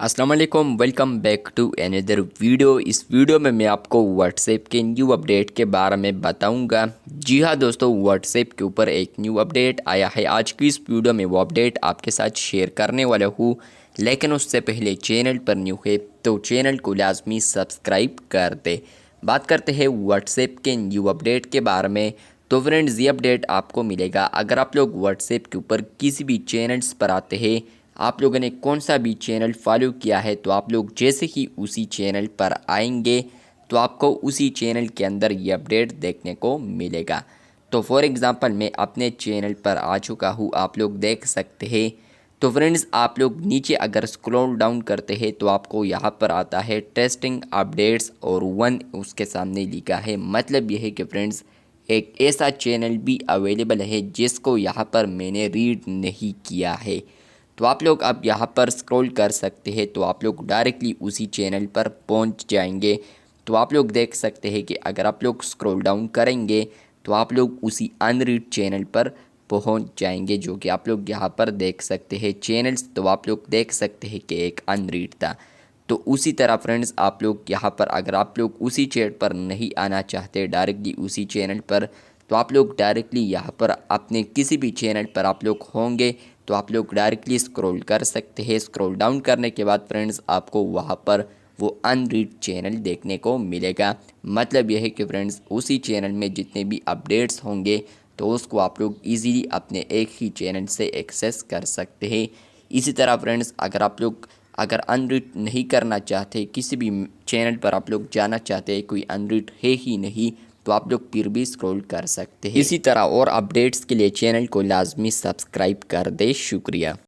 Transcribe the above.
अस्सलाम वालेकुम, welcome back to another video. इस वीडियो में मैं आपको व्हाट्सएप के न्यू अपडेट के बारे में बताऊंगा। जी हाँ दोस्तों, व्हाट्सएप के ऊपर एक न्यू अपडेट आया है। आज की इस वीडियो में वो अपडेट आपके साथ शेयर करने वाला हूँ, लेकिन उससे पहले चैनल पर न्यू है तो चैनल को लाजमी सब्सक्राइब कर दे। बात करते हैं व्हाट्सएप के न्यू अपडेट के बारे में। तो फ्रेंड्स, ये अपडेट आपको मिलेगा अगर आप लोग व्हाट्सएप के ऊपर किसी भी चैनल्स पर आते हैं, आप लोगों ने कौन सा भी चैनल फॉलो किया है, तो आप लोग जैसे ही उसी चैनल पर आएंगे तो आपको उसी चैनल के अंदर ये अपडेट देखने को मिलेगा। तो फॉर एग्ज़ाम्पल मैं अपने चैनल पर आ चुका हूँ, आप लोग देख सकते हैं। तो फ्रेंड्स, आप लोग नीचे अगर स्क्रॉल डाउन करते हैं तो आपको यहाँ पर आता है टेस्टिंग अपडेट्स और 1 उसके सामने लिखा है। मतलब यह है कि फ्रेंड्स, एक ऐसा चैनल भी अवेलेबल है जिसको यहाँ पर मैंने रीड नहीं किया है। तो आप लोग अब यहाँ पर स्क्रॉल कर सकते हैं तो आप लोग डायरेक्टली उसी चैनल पर पहुँच जाएंगे। तो आप लोग देख सकते हैं कि अगर आप लोग स्क्रॉल डाउन करेंगे तो आप लोग उसी अनरीड चैनल पर पहुँच जाएंगे, जो कि आप लोग यहाँ पर देख सकते हैं चैनल्स। तो आप लोग देख सकते हैं कि एक अनरीड था। तो उसी तरह फ्रेंड्स, आप लोग यहाँ पर अगर आप लोग उसी चैट पर नहीं आना चाहते डायरेक्टली उसी चैनल पर, तो आप लोग डायरेक्टली यहाँ पर अपने किसी भी चैनल पर आप लोग होंगे तो आप लोग डायरेक्टली स्क्रॉल कर सकते हैं। स्क्रॉल डाउन करने के बाद फ्रेंड्स, आपको वहाँ पर वो अनरीड चैनल देखने को मिलेगा। मतलब यह है कि फ्रेंड्स, उसी चैनल में जितने भी अपडेट्स होंगे तो उसको आप लोग इजीली अपने एक ही चैनल से एक्सेस कर सकते हैं। इसी तरह फ्रेंड्स, अगर अनरीड नहीं करना चाहते, किसी भी चैनल पर आप लोग जाना चाहते हैं, कोई अनरीड है ही नहीं, तो आप लोग फिर भी स्क्रॉल कर सकते हैं। इसी तरह और अपडेट्स के लिए चैनल को लाजमी सब्सक्राइब कर दे। शुक्रिया।